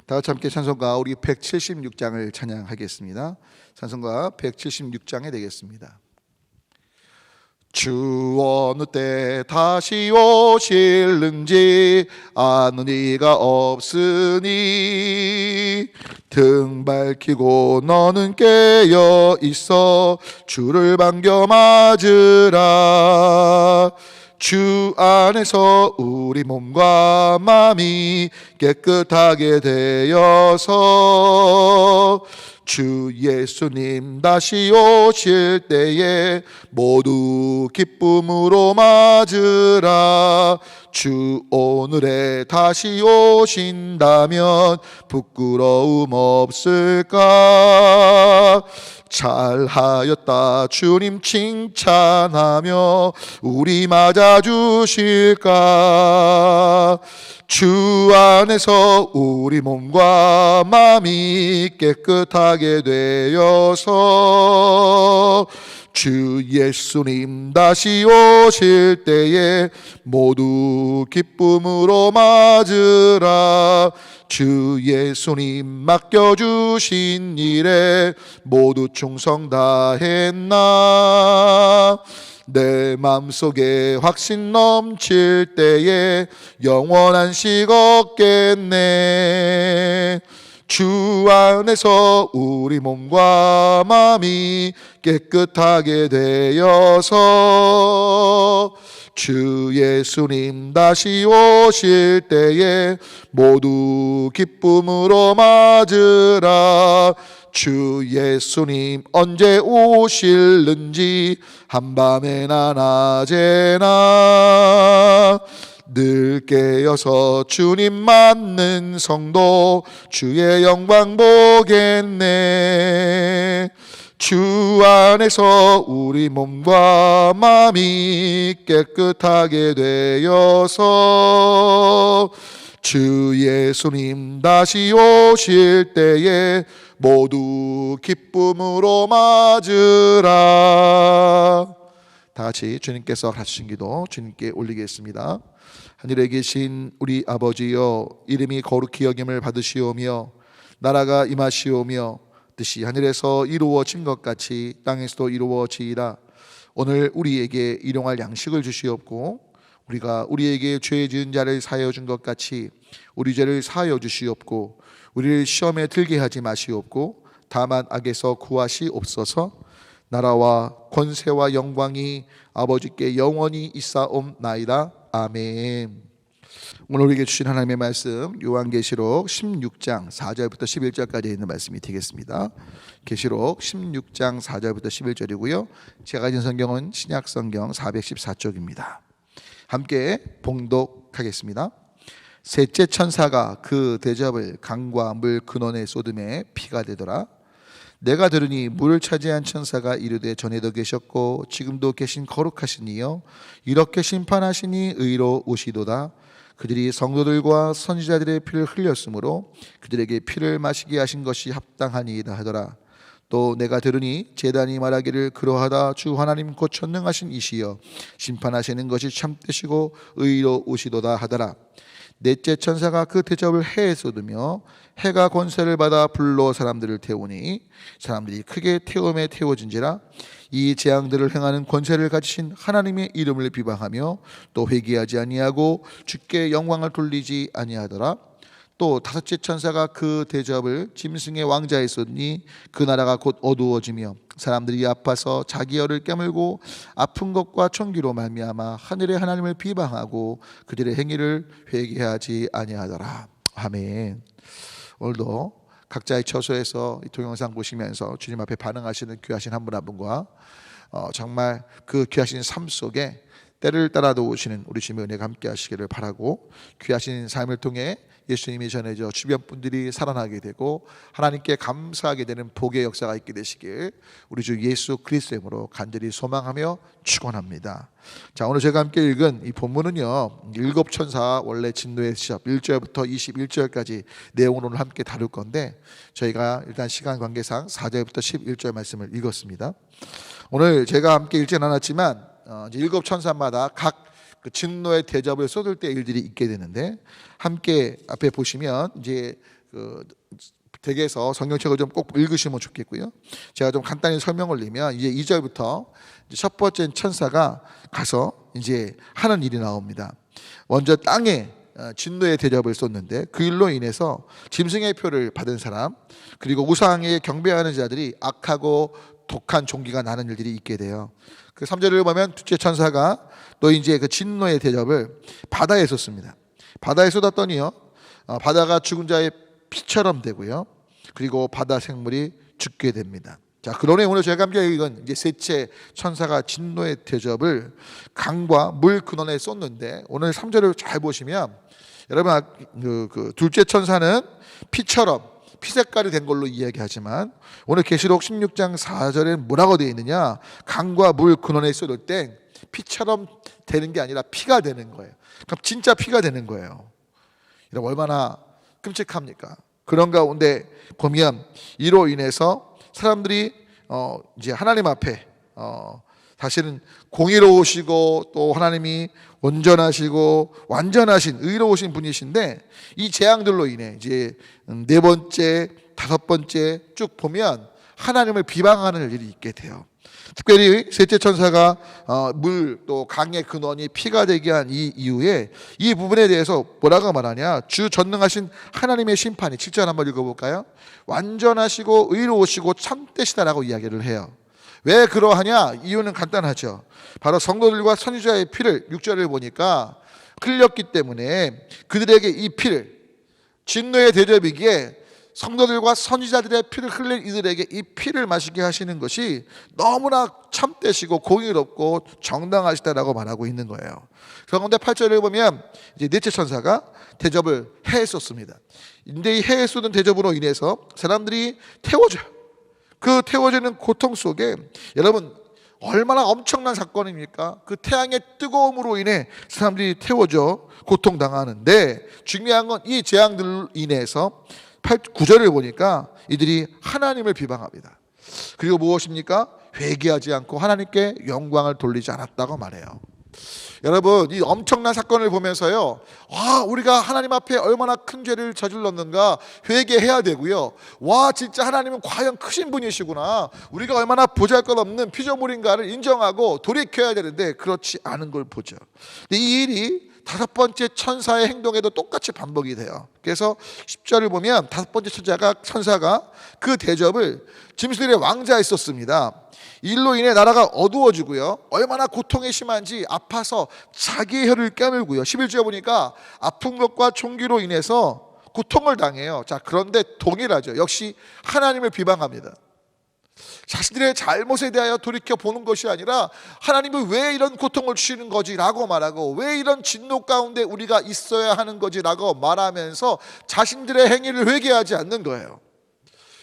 다 같이 함께 찬송가 우리 176장을 찬양하겠습니다. 찬송가 176장에 되겠습니다. 주 어느 때 다시 오실는지 아는 이가 없으니 등 밝히고 너는 깨어 있어 주를 반겨 맞으라. 주 안에서 우리 몸과 마음이 깨끗하게 되어서 주 예수님 다시 오실 때에 모두 기쁨으로 맞으라. 주 오늘에 다시 오신다면 부끄러움 없을까? 잘하였다 주님 칭찬하며 우리 맞아주실까? 주 안에서 우리 몸과 마음이 깨끗하게 되어서 주 예수님 다시 오실 때에 모두 기쁨으로 맞으라. 주 예수님 맡겨주신 일에 모두 충성 다했나? 내 마음속에 확신 넘칠 때에 영원한 식 얻겠네. 주 안에서 우리 몸과 마음이 깨끗하게 되어서 주 예수님 다시 오실 때에 모두 기쁨으로 맞으라. 주 예수님 언제 오실는지 한밤에나 낮에나 늘 깨어서 주님 맞는 성도 주의 영광 보겠네. 주 안에서 우리 몸과 마음이 깨끗하게 되어서 주 예수님 다시 오실 때에 모두 기쁨으로 맞으라. 다 같이 주님께서 하신 기도 주님께 올리겠습니다. 하늘에 계신 우리 아버지여, 이름이 거룩히 여김을 받으시오며 나라가 임하시오며 뜻이 하늘에서 이루어진 것 같이 땅에서도 이루어지이다. 오늘 우리에게 일용할 양식을 주시옵고 우리가 우리에게 죄 지은 자를 사하여 준 것 같이 우리 죄를 사하여 주시옵고 우리를 시험에 들게 하지 마시옵고 다만 악에서 구하시옵소서. 나라와 권세와 영광이 아버지께 영원히 있사옵나이다. 아멘. 오늘 우리에게 주신 하나님의 말씀 요한계시록 16장 4절부터 11절까지 있는 말씀이 되겠습니다. 계시록 16장 4절부터 11절이고요 제가 가진 성경은 신약성경 414쪽입니다 함께 봉독하겠습니다. 셋째 천사가 그 대접을 강과 물 근원에 쏟음에 피가 되더라. 내가 들으니 물을 차지한 천사가 이르되 전에도 계셨고 지금도 계신 거룩하신 이여 이렇게 심판하시니 의로우시도다. 그들이 성도들과 선지자들의 피를 흘렸으므로 그들에게 피를 마시게 하신 것이 합당하니이다 하더라. 또 내가 들으니 제단이 말하기를 그러하다 주 하나님 곧 전능하신 이시여 심판하시는 것이 참되시고 의로우시도다 하더라. 넷째 천사가 그 대접을 해에 쏟으며 해가 권세를 받아 불로 사람들을 태우니 사람들이 크게 태움에 태워진지라. 이 재앙들을 행하는 권세를 가지신 하나님의 이름을 비방하며 또 회개하지 아니하고 주께 영광을 돌리지 아니하더라. 또 다섯째 천사가 그 대접을 짐승의 왕자에 쏟니 그 나라가 곧 어두워지며 사람들이 아파서 자기 혀를 깨물고 아픈 것과 총기로 말미암아 하늘의 하나님을 비방하고 그들의 행위를 회개하지 아니하더라. 아멘. 오늘도 각자의 처소에서 이 동영상 보시면서 주님 앞에 반응하시는 귀하신 한 분 한 분과 정말 그 귀하신 삶 속에 때를 따라 도우시는 우리 주님의 은혜가 함께 하시기를 바라고 귀하신 삶을 통해 예수님이 전해져 주변 분들이 살아나게 되고 하나님께 감사하게 되는 복의 역사가 있게 되시길 우리 주 예수 그리스도의 이름으로 간절히 소망하며 축원합니다. 자, 오늘 제가 함께 읽은 이 본문은요 일곱 천사 원래 진노의 시작 1절부터 21절까지 내용을 오늘 함께 다룰 건데 저희가 일단 시간 관계상 4절부터 11절 말씀을 읽었습니다. 오늘 제가 함께 읽지는 않았지만 일곱 천사마다 각 그 진노의 대접을 쏟을 때 일들이 있게 되는데, 함께 앞에 보시면 이제 그 댁에서 성경책을 좀 꼭 읽으시면 좋겠고요. 제가 좀 간단히 설명을 드리면, 이제 2절부터 첫 번째 천사가 가서 이제 하는 일이 나옵니다. 먼저 땅에 진노의 대접을 쏟는데, 그 일로 인해서 짐승의 표를 받은 사람, 그리고 우상에 경배하는 자들이 악하고 독한 종기가 나는 일들이 있게 돼요. 그 3절을 보면 둘째 천사가 또 이제 그 진노의 대접을 바다에 쏟습니다. 바다에 쏟았더니요, 바다가 죽은 자의 피처럼 되고요, 그리고 바다 생물이 죽게 됩니다. 자, 그러네 오늘 저희가 함께 읽은 이제 셋째 천사가 진노의 대접을 강과 물 근원에 쏟는데, 오늘 3절을 잘 보시면 여러분, 그 둘째 천사는 피처럼 피 색깔이 된 걸로 이야기하지만, 오늘 계시록 16장 4절에 뭐라고 되어 있느냐, 강과 물 근원에 쏟을 때 피처럼 되는 게 아니라 피가 되는 거예요. 그럼 진짜 피가 되는 거예요. 여러분, 얼마나 끔찍합니까? 그런 가운데 보면 이로 인해서 사람들이 이제 하나님 앞에 사실은 공의로우시고 또 하나님이 온전하시고 완전하신 의로우신 분이신데, 이 재앙들로 인해 이제 네 번째, 다섯 번째 쭉 보면 하나님을 비방하는 일이 있게 돼요. 특별히 셋째 천사가 물 또 강의 근원이 피가 되게 한 이 이후에 이 부분에 대해서 뭐라고 말하냐, 주 전능하신 하나님의 심판이 7절 한번 읽어볼까요? 완전하시고 의로우시고 참되시다라고 이야기를 해요. 왜 그러하냐? 이유는 간단하죠. 바로 성도들과 선지자의 피를 6절을 보니까 흘렸기 때문에 그들에게 이 피를, 진노의 대접이기에 성도들과 선지자들의 피를 흘린 이들에게 이 피를 마시게 하시는 것이 너무나 참되시고 공의롭고 정당하시다라고 말하고 있는 거예요. 그런데 8절을 보면 이제 넷째 천사가 대접을 해에 쏟습니다. 근데 이 해에 쏟은 대접으로 인해서 사람들이 태워져요. 그 태워지는 고통 속에 여러분, 얼마나 엄청난 사건입니까? 그 태양의 뜨거움으로 인해 사람들이 태워져 고통당하는데, 중요한 건 이 재앙들로 인해서 9절을 보니까 이들이 하나님을 비방합니다. 그리고 무엇입니까? 회개하지 않고 하나님께 영광을 돌리지 않았다고 말해요. 여러분, 이 엄청난 사건을 보면서요, 우리가 하나님 앞에 얼마나 큰 죄를 저질렀는가 회개해야 되고요, 진짜 하나님은 과연 크신 분이시구나, 우리가 얼마나 보잘것없는 피조물인가를 인정하고 돌이켜야 되는데 그렇지 않은 걸 보죠. 근데 이 일이 다섯 번째 천사의 행동에도 똑같이 반복이 돼요. 그래서 10절을 보면 다섯 번째 천사가 그 대접을 짐승들의 왕자에 썼습니다. 일로 인해 나라가 어두워지고요, 얼마나 고통이 심한지 아파서 자기의 혀를 깨물고요, 11절에 보니까 아픈 것과 총기로 인해서 고통을 당해요. 자, 그런데 동일하죠. 역시 하나님을 비방합니다. 자신들의 잘못에 대하여 돌이켜보는 것이 아니라 하나님은 왜 이런 고통을 주시는 거지 라고 말하고, 왜 이런 진노 가운데 우리가 있어야 하는 거지 라고 말하면서 자신들의 행위를 회개하지 않는 거예요.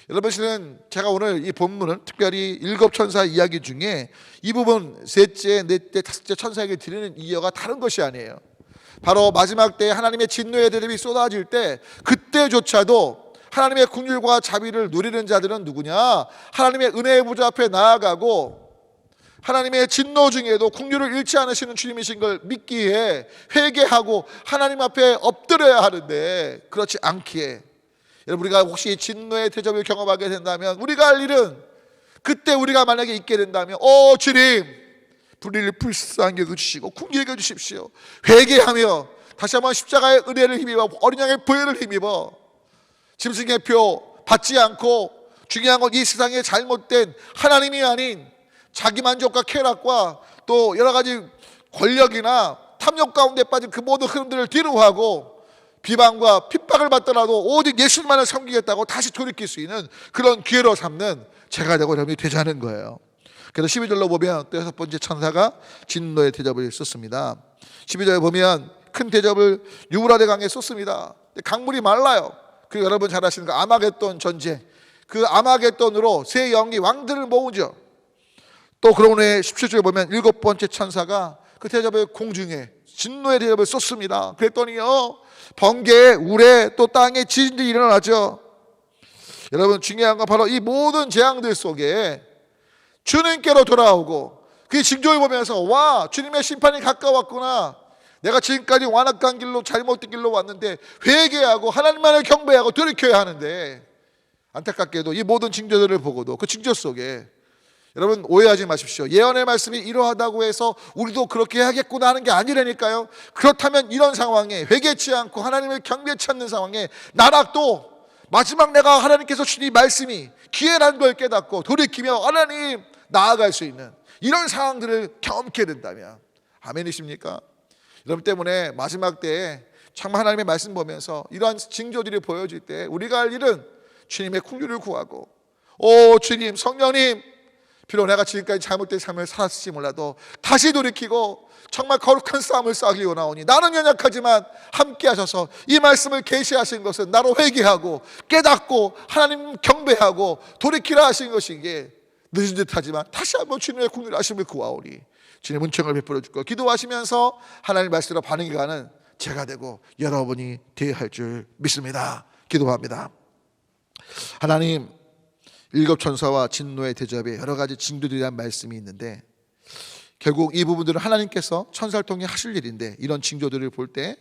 여러분, 실은 제가 오늘 이 본문은 특별히 일곱 천사 이야기 중에 이 부분 셋째, 넷째, 다섯째 천사에게 드리는 이유가 다른 것이 아니에요. 바로 마지막 때 하나님의 진노의 대접이 쏟아질 때, 그때조차도 하나님의 긍휼과 자비를 누리는 자들은 누구냐? 하나님의 은혜의 보좌 앞에 나아가고 하나님의 진노 중에도 긍휼을 잃지 않으시는 주님이신 걸 믿기에 회개하고 하나님 앞에 엎드려야 하는데, 그렇지 않기에 여러분, 우리가 혹시 진노의 대접을 경험하게 된다면 우리가 할 일은, 그때 우리가 만약에 있게 된다면, 주님 불의를 불쌍히 여겨주시고 긍휼히 여겨주십시오, 회개하며 다시 한번 십자가의 은혜를 힘입어 어린 양의 보혈을 힘입어 짐승의 표 받지 않고, 중요한 건 이 세상의 잘못된 하나님이 아닌 자기 만족과 쾌락과 또 여러 가지 권력이나 탐욕 가운데 빠진 그 모든 흐름들을 뒤로하고 비방과 핍박을 받더라도 오직 예수님만을 섬기겠다고 다시 돌이킬 수 있는 그런 기회로 삼는 제가 되고 여러분이 되자는 거예요. 그래서 12절로 보면 또 여섯 번째 천사가 진노의 대접을 썼습니다. 12절에 보면 큰 대접을 유브라데 강에 쏟습니다. 강물이 말라요. 그리고 여러분 잘 아시는 거 아마겟돈 전쟁, 그 아마겟돈으로 세 영이 왕들을 모으죠. 또 그런 후에 17절에 보면 일곱 번째 천사가 그 대접을 공중에 진노의 대접을 쏟습니다. 그랬더니요, 번개, 우레, 또 땅에 지진들이 일어나죠. 여러분, 중요한 건 바로 이 모든 재앙들 속에 주님께로 돌아오고 그 징조를 보면서 주님의 심판이 가까웠구나, 내가 지금까지 완악한 길로 잘못된 길로 왔는데 회개하고 하나님만을 경배하고 돌이켜야 하는데, 안타깝게도 이 모든 징조들을 보고도 그 징조 속에 여러분 오해하지 마십시오. 예언의 말씀이 이러하다고 해서 우리도 그렇게 해야겠구나 하는 게 아니라니까요. 그렇다면 이런 상황에 회개치 않고 하나님을 경배치 않는 상황에 나락도 마지막 내가 하나님께서 주신 이 말씀이 기회라는 걸 깨닫고 돌이키며 하나님 나아갈 수 있는 이런 상황들을 경험케 된다면, 아멘이십니까? 여러분 때문에 마지막 때에 정말 하나님의 말씀 보면서 이러한 징조들이 보여질 때 우리가 할 일은 주님의 긍휼을 구하고, 오 주님, 성령님, 비록 내가 지금까지 잘못된 삶을 살았을지 몰라도 다시 돌이키고 정말 거룩한 싸움을 싸우기 원하오니 나는 연약하지만 함께 하셔서 이 말씀을 계시하신 것은 나로 회개하고 깨닫고 하나님 경배하고 돌이키라 하신 것이기에 늦은 듯하지만 다시 한번 주님의 긍휼하심을 구하오니 주님 은총을 베풀어 주고, 기도하시면서 하나님 말씀으로 반응이 가는 제가 되고 여러분이 되어야 할 줄 믿습니다. 기도합니다. 하나님, 일곱 천사와 진노의 대접에 여러 가지 징조들이란 말씀이 있는데, 결국 이 부분들은 하나님께서 천사를 통해 하실 일인데, 이런 징조들을 볼 때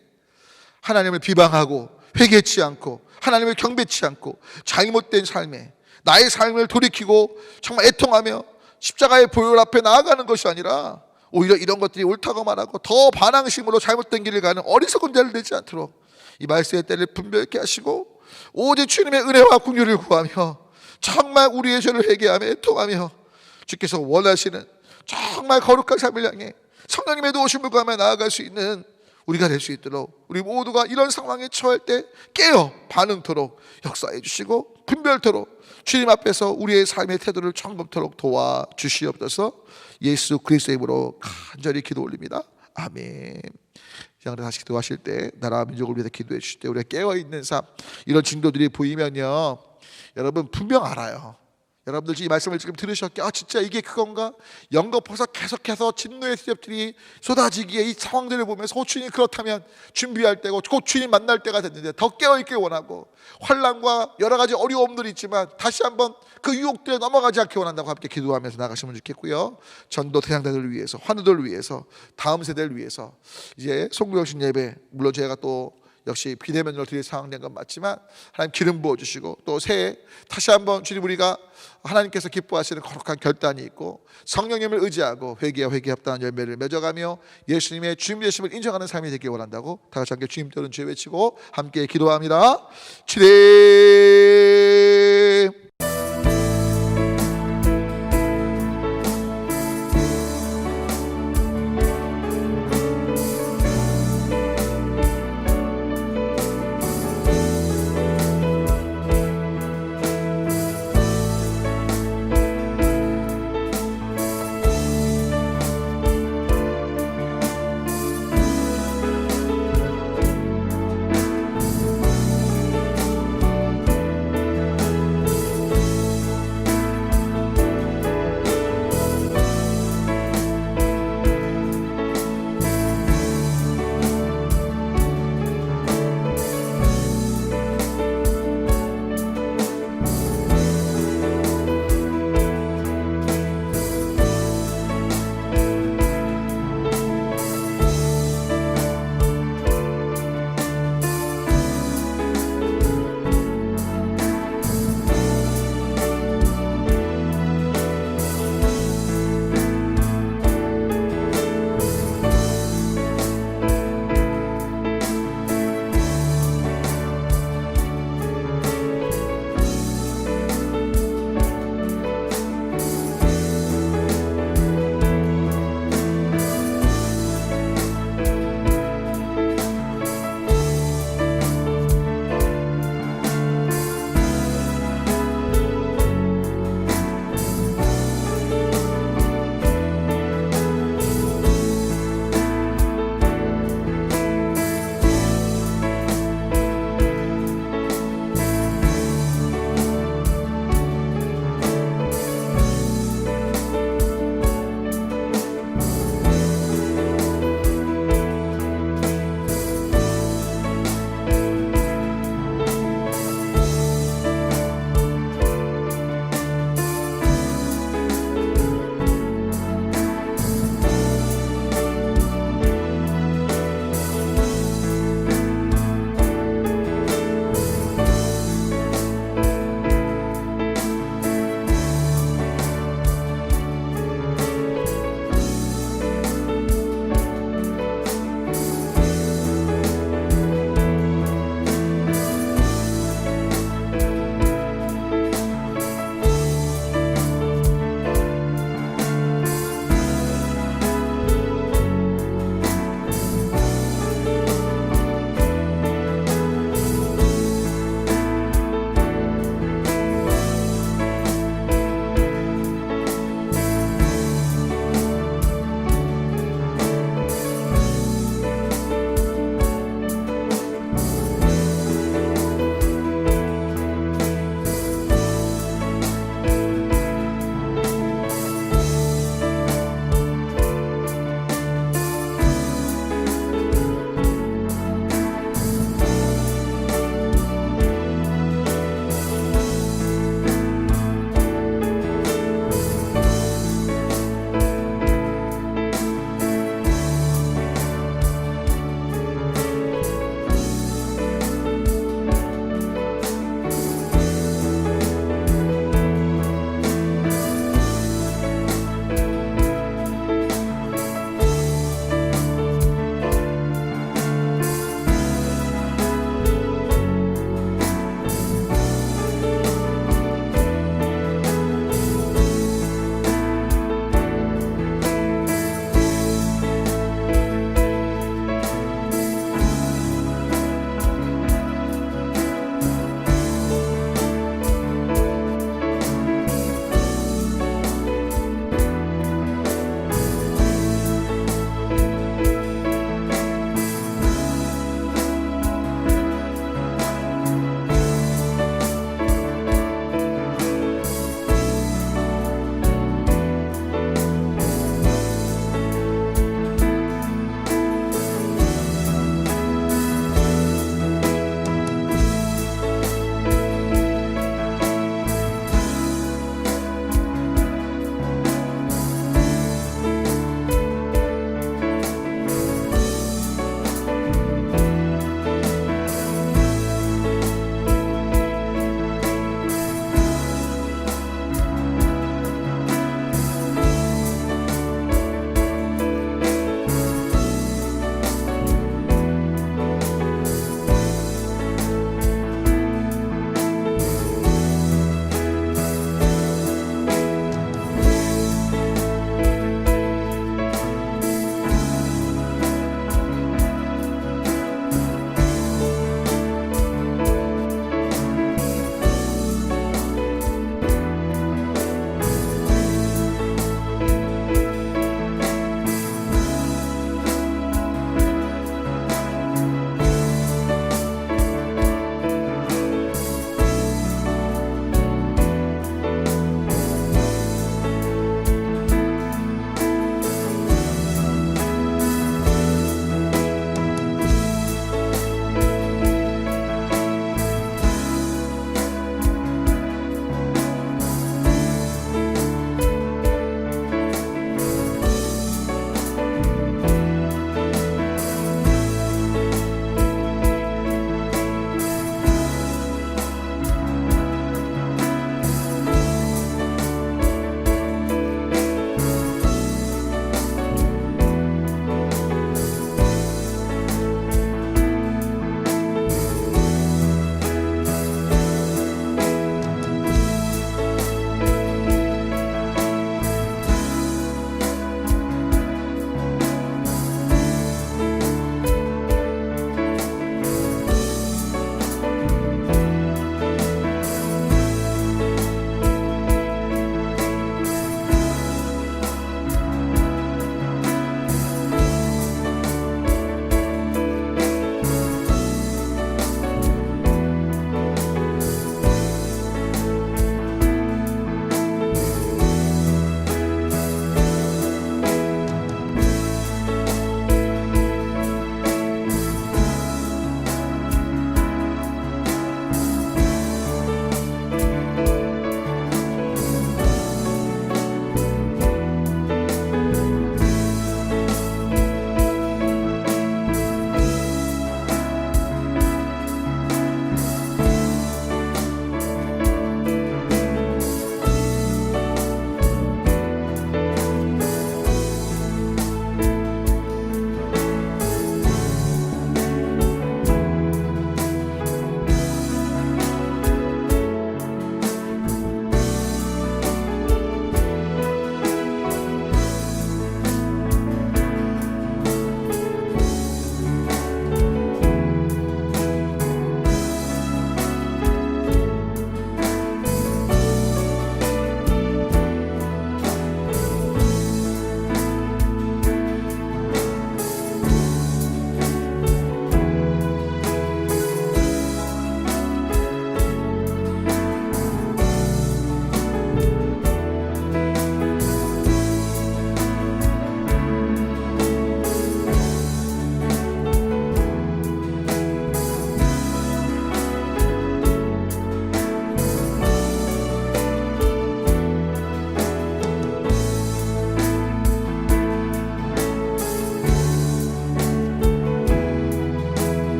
하나님을 비방하고 회개치 않고 하나님을 경배치 않고 잘못된 삶에 나의 삶을 돌이키고 정말 애통하며 십자가의 보혈 앞에 나아가는 것이 아니라 오히려 이런 것들이 옳다고 말하고 더 반항심으로 잘못된 길을 가는 어리석은 자를 되지 않도록 이 말씀의 때를 분별케 하시고, 오직 주님의 은혜와 긍휼을 구하며 정말 우리의 죄를 회개하며 애통하며 주께서 원하시는 정말 거룩한 삶을 향해 성령님의 도우심을 구하며 나아갈 수 있는 우리가 될 수 있도록 우리 모두가 이런 상황에 처할 때 깨어 반응토록 역사해 주시고 분별토록 주님 앞에서 우리의 삶의 태도를 점검토록 도와주시옵소서. 예수 그리스도의 이름으로 간절히 기도 올립니다. 아멘. 여러분 다시 기도하실 때 나라 민족을 위해서 기도해 주실 때 우리가 깨어있는 삶, 이런 징조들이 보이면요, 여러분 분명 알아요. 여러분들 이 말씀을 지금 들으셨기에 진짜 이게 그건가? 연거푸서 계속해서 진노의 대접들이 쏟아지기에 이 상황들을 보면서 주님 그렇다면 준비할 때고 곧 주님 만날 때가 됐는데 더 깨어있길 원하고, 환난과 여러 가지 어려움들이 있지만 다시 한번 그 유혹들에 넘어가지 않게 원한다고 함께 기도하면서 나가시면 좋겠고요. 전도 대상자들을 위해서, 환우들을 위해서, 다음 세대를 위해서 이제 송구영신 예배, 물론 제가 또 역시 비대면으로 드릴 상황 된 건 맞지만 하나님 기름 부어주시고, 또 새해 다시 한번 주님 우리가 하나님께서 기뻐하시는 거룩한 결단이 있고 성령님을 의지하고 회개와 회개에 합당한 열매를 맺어가며 예수님의 주님 되심을 인정하는 삶이 되길 원한다고 다 같이 함께 주님 떠는 죄 외치고 함께 기도합니다. 주님